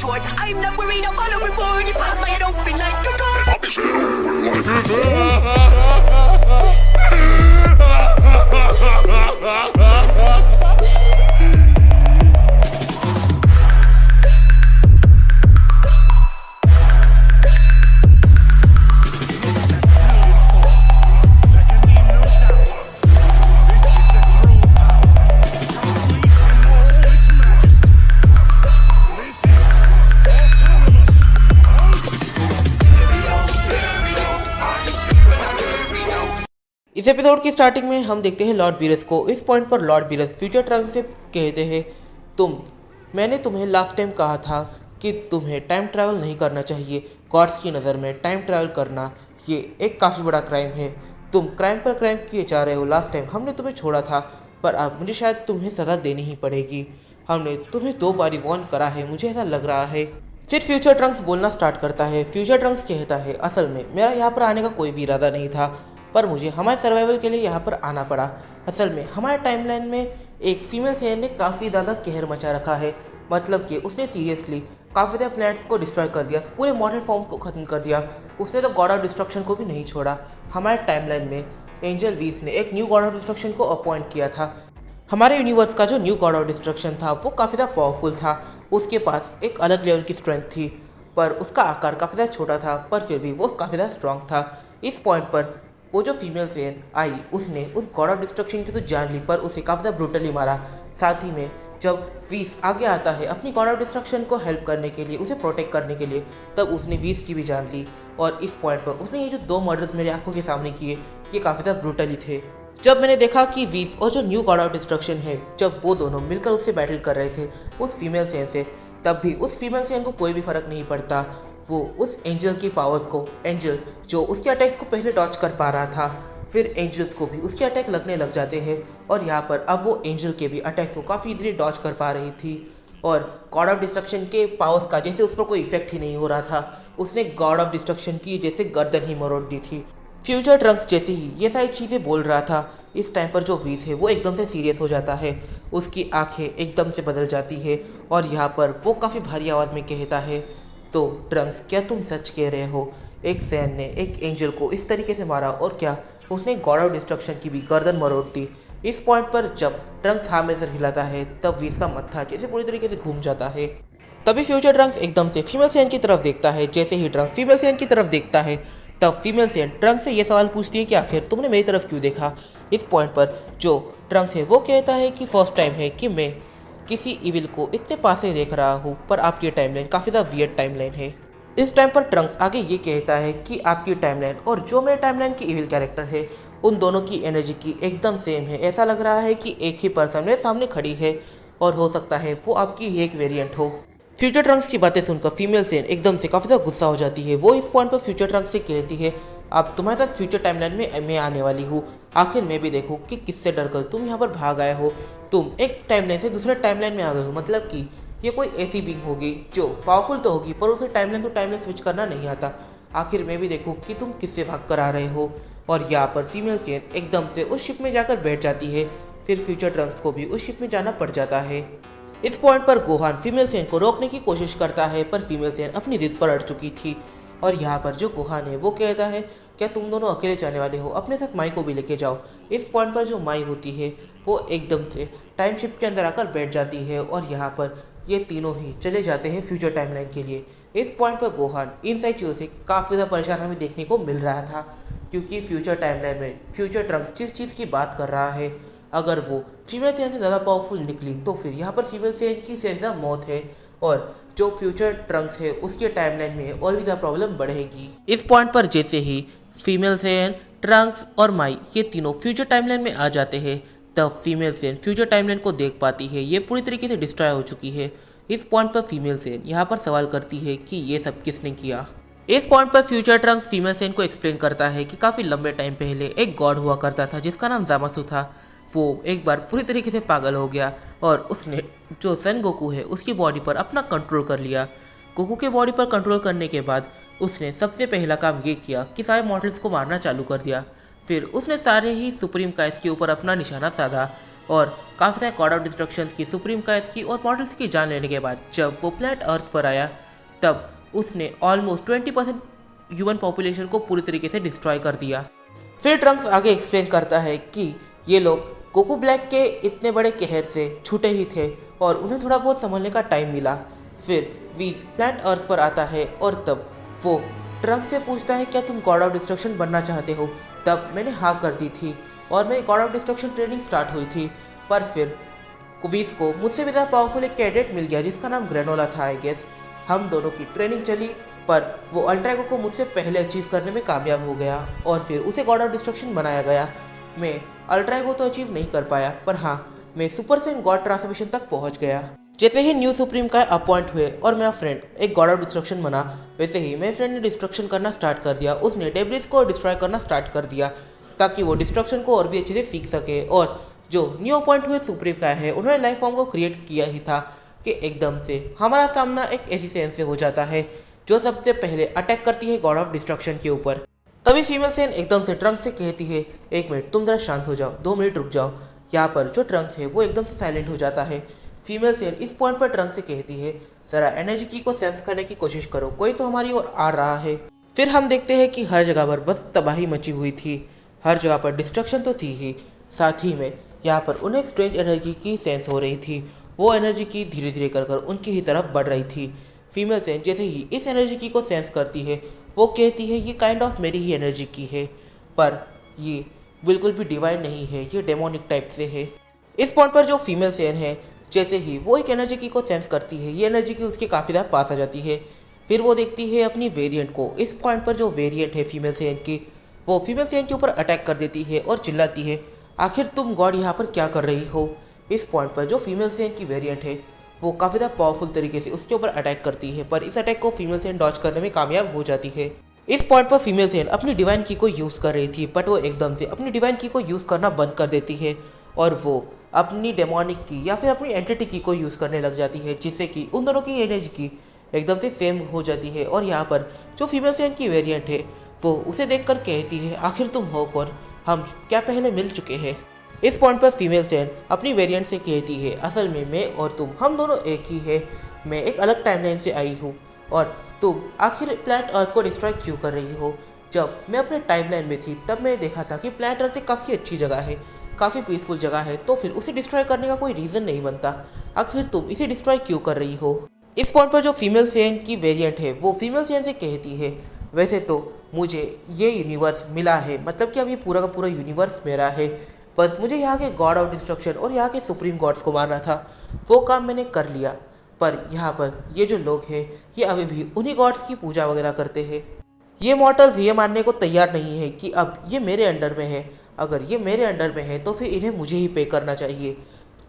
retort. I'm not worried, I'll follow reward. If I lay it open like a gun. इस episode की starting में हम देखते हैं लॉर्ड बीरस को। इस पॉइंट पर लॉर्ड बीरस फ्यूचर ट्रंक्स से कहते हैं, मैंने तुम्हें लास्ट टाइम कहा था कि तुम्हें टाइम ट्रैवल नहीं करना चाहिए। गॉड्स की नज़र में टाइम ट्रैवल करना ये एक काफ़ी बड़ा क्राइम है। तुम क्राइम पर क्राइम किए जा रहे हो। लास्ट टाइम हमने तुम्हें छोड़ा था, पर अब मुझे शायद तुम्हें सज़ा देनी ही पड़ेगी। हमने तुम्हें 2 बारी वॉर्न करा है, मुझे ऐसा लग रहा है। फिर फ्यूचर ट्रंक्स बोलना स्टार्ट करता है। फ्यूचर ट्रंक्स कहता है, असल में मेरा यहाँ पर आने का कोई भी इरादा नहीं था, पर मुझे हमारे सर्वाइवल के लिए यहाँ पर आना पड़ा। असल में हमारे टाइमलाइन में एक फीमेल सेयर ने काफ़ी ज़्यादा कहर मचा रखा है। मतलब कि उसने सीरियसली काफ़ी ज़्यादा प्लैनेट्स को डिस्ट्रॉय कर दिया, पूरे मॉडल फॉर्म को ख़त्म कर दिया। उसने तो गॉड ऑफ डिस्ट्रक्शन को भी नहीं छोड़ा। हमारे टाइमलाइन में एंजल वीस ने एक न्यू गॉड ऑफ डिस्ट्रक्शन को अपॉइंट किया था। हमारे यूनिवर्स का जो न्यू गॉड ऑफ डिस्ट्रक्शन था वो काफ़ी ज़्यादा पावरफुल था। उसके पास एक अलग लेवल की स्ट्रेंथ थी, पर उसका आकार काफ़ी ज़्यादा छोटा था, पर फिर भी वो काफ़ी ज़्यादा स्ट्रांग था। इस पॉइंट पर वो जो फीमेल फेन आई, उसने उस गॉड ऑफ डिस्ट्रक्शन की तो जान ली, पर उसे काफ़ी ज़्यादा ब्रूटली मारा। साथ ही में जब वीस आगे आता है अपनी गॉड ऑफ डिस्ट्रक्शन को हेल्प करने के लिए, उसे प्रोटेक्ट करने के लिए, तब उसने वीस की भी जान ली। और इस पॉइंट पर उसने ये जो 2 मर्डर्स मेरी आंखों के सामने किए, ये काफ़ी ज़्यादा ब्रूटली थे। जब मैंने देखा कि वीस और जो न्यू गॉड ऑफ डिस्ट्रक्शन है, जब वो दोनों मिलकर उससे बैटल कर रहे थे उस फीमेल सेन से, तब भी उस फीमेल सेन को कोई भी फ़र्क नहीं पड़ता। वो उस एंजल की पावर्स को, एंजल जो उसके अटैक्स को पहले डॉच कर पा रहा था, फिर एंजल्स को भी उसके अटैक लगने लग जाते हैं। और यहाँ पर अब वो एंजल के भी अटैक्स को काफ़ी इजीली डॉच कर पा रही थी। और गॉड ऑफ डिस्ट्रक्शन के पावर्स का जैसे उस पर कोई इफेक्ट ही नहीं हो रहा था। उसने गॉड ऑफ डिस्ट्रक्शन की जैसे गर्दन ही मरोड़ दी थी। फ्यूचर ट्रंक्स जैसे ही ये सारी चीज़ें बोल रहा था, इस टाइम पर जो वीस है वो एकदम से सीरियस हो जाता है। उसकी आंखें एकदम से बदल जाती है और यहाँ पर वो काफ़ी भारी आवाज़ में कहता है, तो ट्रंक्स क्या तुम सच कह रहे हो? एक सैन ने एक एंजल को इस तरीके से मारा, और क्या उसने गॉड ऑफ डिस्ट्रक्शन की भी गर्दन मरोड़ दी। इस पॉइंट पर जब ट्रंक्स हाँ में सर हिलाता है, तब वीस का मत्था जैसे पूरी तरीके से घूम जाता है। तभी फ्यूचर ट्रंक्स एकदम से फीमेल सैन की तरफ देखता है। जैसे ही ट्रंक्स फीमेल सैन की तरफ देखता है, तब फीमेल सैन ट्रंक्स से ये सवाल पूछती है कि आखिर तुमने मेरी तरफ क्यों देखा। इस पॉइंट पर जो ट्रंक्स है वो कहता है कि फर्स्ट टाइम है कि मैं किसी इविल को इतने पास से देख रहा हूँ, पर आपकी टाइमलाइन काफ़ी ज़्यादा वियर्ड टाइमलाइन है। इस टाइम पर ट्रंक्स आगे ये कहता है कि आपकी टाइमलाइन और जो मेरे टाइमलाइन की इविल कैरेक्टर है, उन दोनों की एनर्जी की एकदम सेम है। ऐसा लग रहा है कि एक ही पर्सन मेरे सामने खड़ी है, और हो सकता है वो आपकी ही एक वेरिएंट हो। फ्यूचर ट्रंक्स की बातें सुनकर फीमेल सेन एकदम से काफ़ी ज़्यादा गुस्सा हो जाती है। वो इस पॉइंट पर फ्यूचर ट्रंक्स से कहती है, अब तुम्हारे साथ फ्यूचर टाइमलाइन में मैं आने वाली हूँ। आखिर मैं भी देखूँ कि किससे डरकर तुम यहाँ पर भाग आए हो। तुम एक टाइमलाइन से दूसरे टाइमलाइन में आ गए हो, मतलब कि ये कोई ऐसी बीइंग होगी जो पावरफुल तो होगी, पर उसे टाइमलाइन तो टाइमलाइन स्विच करना नहीं आता। आखिर मैं भी देखूँ कि तुम किससे भाग कर आ रहे हो। और यहाँ पर फीमेल सेन एकदम से उस शिप में जाकर बैठ जाती है। फिर फ्यूचर ट्रंक्स को भी उस शिप में जाना पड़ जाता है। इस पॉइंट पर गोहान फीमेल सेन को रोकने की कोशिश करता है, पर फीमेल सेन अपनी जिद पर अड़ चुकी थी। और यहाँ पर जो गोहान है वो कहता है, क्या तुम दोनों अकेले जाने वाले हो? अपने साथ माई को भी लेके जाओ। इस पॉइंट पर जो माई होती है वो एकदम से टाइम शिप के अंदर आकर बैठ जाती है, और यहाँ पर ये तीनों ही चले जाते हैं फ्यूचर टाइमलाइन के लिए। इस पॉइंट पर गोहान इन सारी चीज़ों से काफ़ी ज़्यादा परेशान हमें देखने को मिल रहा था, क्योंकि फ्यूचर टाइमलाइन में फ्यूचर ट्रंक्स जिस चीज़ की बात कर रहा है, अगर वो फीमेल सेन से ज़्यादा पावरफुल निकली तो फिर यहाँ पर फीमेल सेन की ज़्यादा मौत है, और जो फ्यूचर ट्रंक्स है उसके टाइमलाइन में और भी ज़्यादा प्रॉब्लम बढ़ेगी। इस पॉइंट पर जैसे ही फीमेल सेन, ट्रंक्स और माई ये तीनों फ्यूचर टाइमलाइन में आ जाते हैं, तब फीमेल सेन फ्यूचर टाइमलाइन को देख पाती है। ये पूरी तरीके से डिस्ट्रॉय हो चुकी है। इस पॉइंट पर फीमेल सेन यहाँ पर सवाल करती है कि ये सब किसने किया। इस पॉइंट पर फ्यूचर ट्रंक्स फीमेल सेन को एक्सप्लेन करता है कि काफ़ी लंबे टाइम पहले एक गॉड हुआ करता था जिसका नाम जामासु था। वो एक बार पूरी तरीके से पागल हो गया, और उसने जो सन गोकू है उसकी बॉडी पर अपना कंट्रोल कर लिया। गोकू के बॉडी पर कंट्रोल करने के बाद उसने सबसे पहला काम ये किया कि सारे मॉडल्स को मारना चालू कर दिया। फिर उसने सारे ही सुप्रीम काइस के ऊपर अपना निशाना साधा, और काफ़ी सारे गॉड ऑफ डिस्ट्रक्शंस की, सुप्रीम काइस की और मॉडल्स की जान लेने के बाद जब वो प्लैनेट अर्थ पर आया तब उसने ऑलमोस्ट 20% ह्यूमन पॉपुलेशन को पूरी तरीके से डिस्ट्रॉय कर दिया। फिर ट्रंक्स आगे एक्सप्लेन करता है कि ये लोग गोकू ब्लैक के इतने बड़े कहर से छूटे ही थे और उन्हें थोड़ा बहुत संभलने का टाइम मिला। फिर वीज प्लैनेट अर्थ पर आता है और तब वो ट्रंक्स से पूछता है क्या तुम गॉड ऑफ डिस्ट्रक्शन बनना चाहते हो। तब मैंने हाँ कर दी थी और मेरी God of destruction training start हुई थी, पर फिर वीज को मुझसे भी ज़्यादा पावरफुल एक कैडेट मिल गया जिसका नाम ग्रेनोला था आई गेस। हम दोनों की ट्रेनिंग चली पर वो अल्ट्रागो को मुझसे पहले अचीव करने में कामयाब हो गया और फिर उसे गॉड ऑफ डिस्ट्रक्शन बनाया गया। मैं अल्ट्रागो तो अचीव नहीं कर पाया पर हाँ मैं सुपर सेन गॉड ट्रांसफॉर्मेशन तक पहुंच गया। जैसे ही न्यू सुप्रीम का अपॉइंट हुए और मेरा फ्रेंड एक गॉड ऑफ डिस्ट्रक्शन बना, वैसे ही मेरे फ्रेंड ने डिस्ट्रक्शन करना स्टार्ट कर दिया। उसने डेब्रिस को डिस्ट्रॉय करना स्टार्ट कर दिया ताकि वो डिस्ट्रक्शन को और भी अच्छे से सीख सके। और जो न्यू अपॉइंट हुए सुप्रीम का है उन्होंने लाइफ फॉर्म को क्रिएट किया ही था कि एकदम से हमारा सामना एक ऐसी सेन से हो जाता है जो सबसे पहले अटैक करती है गॉड ऑफ डिस्ट्रक्शन के ऊपर। तभी फीमेल सेन एकदम से ट्रंक्स से कहती है एक मिनट तुम जरा शांत हो जाओ, 2 मिनट रुक जाओ। यहाँ पर जो ट्रंक्स है वो एकदम से साइलेंट हो जाता है। फीमेल सेन इस पॉइंट पर ट्रंक्स से कहती है जरा एनर्जी की को सेंस करने की कोशिश करो, कोई तो हमारी ओर आ रहा है। फिर हम देखते हैं कि हर जगह पर बस तबाही मची हुई थी, हर जगह पर डिस्ट्रक्शन तो थी ही, साथ ही में यहाँ पर उन्हें एक स्ट्रेंज एनर्जी की सेंस हो रही थी। वो एनर्जी की धीरे धीरे कर उनकी ही तरफ बढ़ रही थी। फीमेल सेन जैसे ही इस एनर्जी की को सेंस करती है वो कहती है ये काइंड ऑफ मेरी ही एनर्जी की है, पर ये बिल्कुल भी डिवाइन नहीं है, ये डेमोनिक टाइप से है। इस पॉइंट पर जो फीमेल सेन है जैसे ही वो एक एनर्जी की को सेंस करती है ये एनर्जी की उसके काफ़ी ज़्यादा पास आ जाती है। फिर वो देखती है अपनी वेरिएंट को। इस पॉइंट पर जो वेरिएंट है फीमेल सेन की वो फीमेल सेन के ऊपर अटैक कर देती है और चिल्लाती है आखिर तुम गॉड यहाँ पर क्या कर रही हो। इस पॉइंट पर जो फीमेल सेन की वेरिएंट है वो काफ़ी ज़्यादा पावरफुल तरीके से उसके ऊपर अटैक करती है, पर इस अटैक को फीमेल सेन डॉज करने में कामयाब हो जाती है। इस पॉइंट पर फीमेल सेन अपनी डिवाइन की को यूज़ कर रही थी बट वो एकदम से अपनी डिवाइन की को यूज़ करना बंद कर देती है और वो अपनी डेमोनिक की या फिर अपनी एंटिटी की को यूज़ करने लग जाती है, जिससे कि उन दोनों की एनर्जी की एकदम से सेम हो जाती है। और यहाँ पर जो फीमेल सेन की वेरिएंट है वो उसे देखकर कहती है आखिर तुम हो कौन, हम क्या पहले मिल चुके हैं। इस पॉइंट पर फीमेल सेन अपनी वेरिएंट से कहती है असल में मैं और तुम हम दोनों एक ही है, मैं एक अलग टाइमलाइन से आई हूँ और तुम आखिर प्लैनेट अर्थ को डिस्ट्रॉय क्यों कर रही हो। जब मैं अपने टाइमलाइन में थी तब मैंने देखा था कि प्लैनेट अर्थ एक काफ़ी अच्छी जगह है, काफ़ी पीसफुल जगह है, तो फिर उसे डिस्ट्रॉय करने का कोई रीज़न नहीं बनता, आखिर तुम इसे डिस्ट्रॉय क्यों कर रही हो। इस पॉइंट पर जो फीमेल सेन की वेरिएंट है वो फीमेल सेन से कहती है वैसे तो मुझे ये यूनिवर्स मिला है, मतलब कि अब ये पूरा का पूरा यूनिवर्स मेरा है, बस मुझे यहाँ के गॉड ऑफ डिस्ट्रक्शन और यहाँ के सुप्रीम गॉड्स को मारना था, वो काम मैंने कर लिया। पर यहाँ पर ये जो लोग हैं ये अभी भी उन्हीं गॉड्स की पूजा वगैरह करते हैं। ये मॉर्टल्स ये मानने को तैयार नहीं है कि अब ये मेरे अंडर में है, अगर ये मेरे अंडर में है तो फिर इन्हें मुझे ही पे करना चाहिए,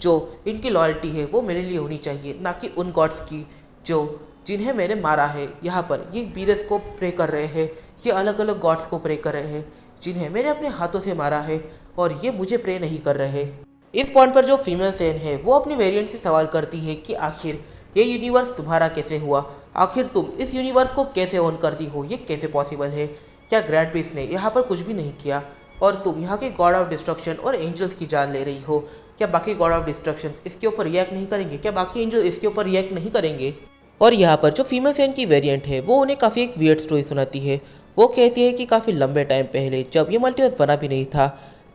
जो इनकी लॉयल्टी है वो मेरे लिए होनी चाहिए, ना कि उन गॉड्स की जो जिन्हें मैंने मारा है। यहाँ पर ये बीरस को प्रे कर रहे हैं, ये अलग अलग गॉड्स को प्रे कर रहे हैं जिन्हें मैंने अपने हाथों से मारा है और ये मुझे प्रे नहीं कर रहे। इस पॉइंट पर जो फीमेल सेन है वो अपनी वेरिएंट से सवाल करती है कि आखिर ये यूनिवर्स तुम्हारा कैसे हुआ, आखिर तुम इस यूनिवर्स को कैसे ओन करती हो, ये कैसे पॉसिबल है, क्या ग्रैंड प्रिंस ने यहाँ पर कुछ भी नहीं किया और तुम यहाँ के गॉड ऑफ डिस्ट्रक्शन और एंजल्स की जान ले रही हो, क्या बाकी गॉड ऑफ डिस्ट्रक्शन इसके ऊपर रिएक्ट नहीं करेंगे, क्या बाकी एंजल इसके ऊपर रिएक्ट नहीं करेंगे। और यहाँ पर जो फीमेल सेन की वेरिएंट है वो उन्हें काफ़ी एक वियर्ड स्टोरी सुनाती है। वो कहती है कि काफ़ी लंबे टाइम पहले जब ये मल्टीवर्स बना भी नहीं था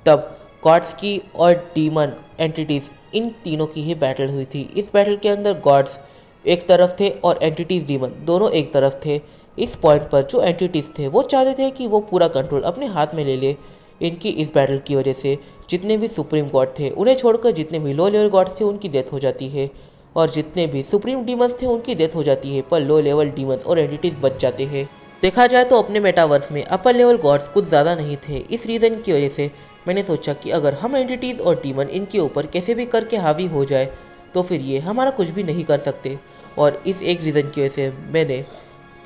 तब गॉड्स की और डीमन एंटिटीज़ इन तीनों की ही बैटल हुई थी। इस बैटल के अंदर गॉड्स एक तरफ थे और एंटिटीज़ डीमन दोनों एक तरफ थे। इस पॉइंट पर जो एंटिटीज़ थे वो चाहते थे कि वो पूरा कंट्रोल अपने हाथ में ले ले। इनकी इस बैटल की वजह से जितने भी सुप्रीम गॉड थे उन्हें छोड़कर जितने भी लो लेवल गॉड्स थे उनकी डेथ हो जाती है और जितने भी सुप्रीम डीमंस थे उनकी डेथ हो जाती है, पर लो लेवल डीमंस और एंटिटीज़ बच जाते हैं। देखा जाए तो अपने मेटावर्स में अपर लेवल गॉड्स कुछ ज़्यादा नहीं थे। इस रीज़न की वजह से मैंने सोचा कि अगर हम एंटिटीज़ और डीमन इनके ऊपर कैसे भी करके हावी हो जाए तो फिर ये हमारा कुछ भी नहीं कर सकते। और इस एक रीज़न की वजह से मैंने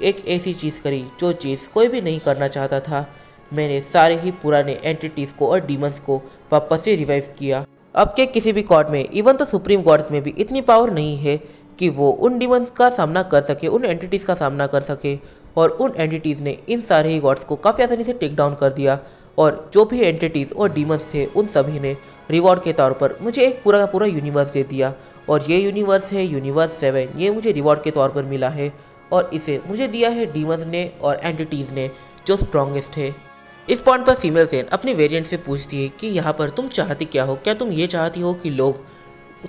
एक ऐसी चीज़ करी जो चीज़ कोई भी नहीं करना चाहता था। मैंने सारे ही पुराने एंटिटीज़ को और डीमंस को वापस से रिवाइव किया। अब के किसी भी गॉड में, इवन तो सुप्रीम गॉड्स में भी इतनी पावर नहीं है कि वो उन डीमंस का सामना कर सके, उन एंटिटीज़ का सामना कर सके। और उन एंटिटीज़ ने इन सारे ही गॉड्स को काफ़ी आसानी से टेक डाउन कर दिया और जो भी एंटिटीज़ और डीमंस थे उन सभी ने रिवॉर्ड के तौर पर मुझे एक पूरा का पूरा यूनिवर्स दे दिया। और ये यूनिवर्स है यूनिवर्स 7। ये मुझे रिवॉर्ड के तौर पर मिला है और इसे मुझे दिया है डीमंस ने और एंटिटीज़ ने जो स्ट्रॉन्गेस्ट है। इस पॉइंट पर फीमेल सेन अपनी वेरिएंट से पूछती है कि यहाँ पर तुम चाहती क्या हो, क्या तुम ये चाहती हो कि लोग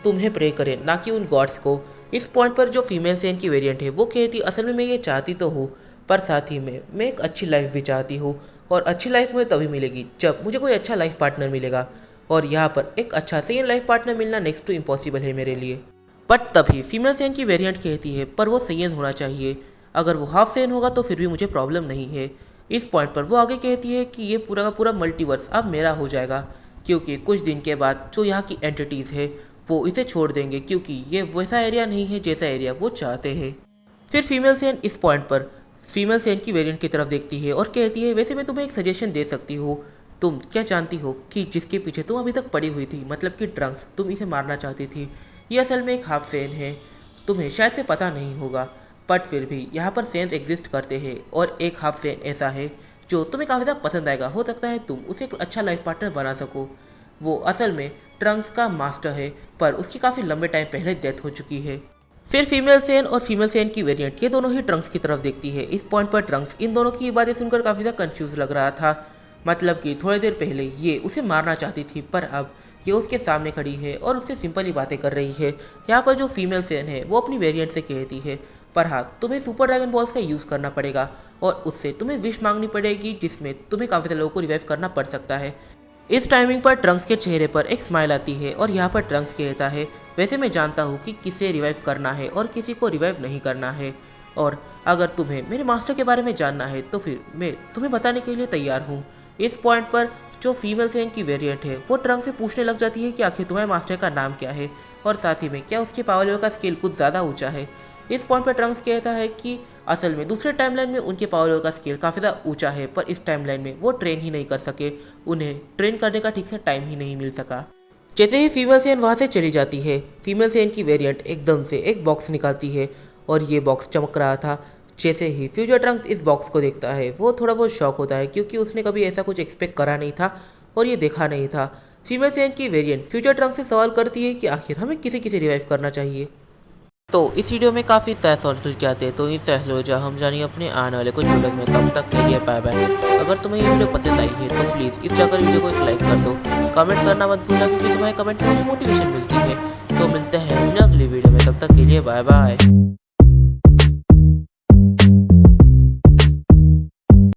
तुम्हें प्रे करें ना कि उन गॉड्स को। इस पॉइंट पर जो फीमेल सेन की वेरिएंट है वो कहती असल में मैं ये चाहती तो हूँ पर साथ ही में मैं एक अच्छी लाइफ भी चाहती हूँ और अच्छी लाइफ मुझे तभी मिलेगी जब मुझे कोई अच्छा लाइफ पार्टनर मिलेगा और यहाँ पर एक अच्छा सेन लाइफ पार्टनर मिलना नेक्स्ट टू इम्पॉसिबल है मेरे लिए। बट तभी फीमेल सेन की वेरिएंट कहती है पर वो सेन होना चाहिए, अगर वो हाफ सेन होगा तो फिर भी मुझे प्रॉब्लम नहीं है। इस पॉइंट पर वो आगे कहती है कि ये पूरा का पूरा मल्टीवर्स अब मेरा हो जाएगा क्योंकि कुछ दिन के बाद जो यहाँ की एंटिटीज़ है वो इसे छोड़ देंगे क्योंकि ये वैसा एरिया नहीं है जैसा एरिया वो चाहते हैं। फिर फीमेल सेन इस पॉइंट पर फीमेल सेन की वेरिएंट की तरफ देखती है और कहती है वैसे मैं तुम्हें एक सजेशन दे सकती हूँ, तुम क्या जानती हो कि जिसके पीछे तुम अभी तक पड़ी हुई थी मतलब कि ट्रंक्स, तुम इसे मारना चाहती थी, ये असल में एक हाफ सेन है। तुम्हें शायद से पता नहीं होगा बट फिर भी यहाँ पर सेंस एग्जिस्ट करते हैं और एक हाफ सेन ऐसा है जो तुम्हें काफ़ी ज़्यादा पसंद आएगा, हो सकता है तुम उसे एक अच्छा लाइफ पार्टनर बना सको। वो असल में ट्रंक्स का मास्टर है पर उसकी काफ़ी लंबे टाइम पहले डेथ हो चुकी है। फिर फीमेल सेन और फीमेल सेन की वेरिएंट ये दोनों ही ट्रंक्स की तरफ देखती है। इस पॉइंट पर ट्रंक्स इन दोनों की बातें सुनकर काफ़ी ज़्यादा कंफ्यूज लग रहा था, मतलब कि थोड़ी देर पहले ये उसे मारना चाहती थी पर अब ये उसके सामने खड़ी है और उससे सिंपली बातें कर रही है। यहाँ पर जो फीमेल सेन है वो अपनी वेरिएंट से कहती है पर हाँ तुम्हें सुपर ड्रैगन बॉल्स का यूज़ करना पड़ेगा और उससे तुम्हें विश मांगनी पड़ेगी जिसमें तुम्हें काफ़ी सारे लोगों को रिवाइव करना पड़ सकता है। इस टाइमिंग पर ट्रंक्स के चेहरे पर एक स्माइल आती है और यहाँ पर ट्रंक्स कहता है वैसे मैं जानता हूँ कि किसे रिवाइव करना है और किसी को रिवाइव नहीं करना है और अगर तुम्हें मेरे मास्टर के बारे में जानना है तो फिर मैं तुम्हें बताने के लिए तैयार हूँ। इस पॉइंट पर जो फीमेल सेन की वेरिएंट है वो ट्रंक से पूछने लग जाती है कि आखिर तुम्हारे मास्टर का नाम क्या है और साथ ही में क्या उसके पावर लेवल का स्केल कुछ ज़्यादा ऊंचा है। इस पॉइंट पर ट्रंक्स कहता है कि असल में दूसरे टाइमलाइन में उनके पावर लेवल का स्केल काफ़ी ज़्यादा ऊंचा है पर इस टाइमलाइन में वो ट्रेन ही नहीं कर सके, उन्हें ट्रेन करने का ठीक से टाइम ही नहीं मिल सका। जैसे ही फीमेल सेन वहाँ से चली जाती है फीमेल सेन की वेरिएंट एकदम से एक बॉक्स निकालती है और ये बॉक्स चमक रहा था। जैसे ही फ्यूचर ट्रंक्स इस बॉक्स को देखता है वो थोड़ा बहुत शॉक होता है क्योंकि उसने कभी ऐसा कुछ एक्सपेक्ट करा नहीं था और ये देखा नहीं था। फीमेल सेन की वेरिएंट फ्यूचर ट्रंक्स से सवाल करती है कि आखिर हमें किसे किसे रिवाइव करना चाहिए। तो इस वीडियो में काफ़ी सह सॉल्व किया थे तो इन सहलोजा हम जानिए अपने आने वाले कुछ वीडियो में, तब तक के लिए बाय बाय। अगर तुम्हें ये वीडियो पसंद आई है तो प्लीज़ इस जाकर वीडियो को एक लाइक कर दो, कमेंट करना मत भूलना क्योंकि तुम्हारे कमेंट से मुझे मोटिवेशन मिलती है। तो मिलते हैं अगली वीडियो में, तब तक के लिए बाय बाय।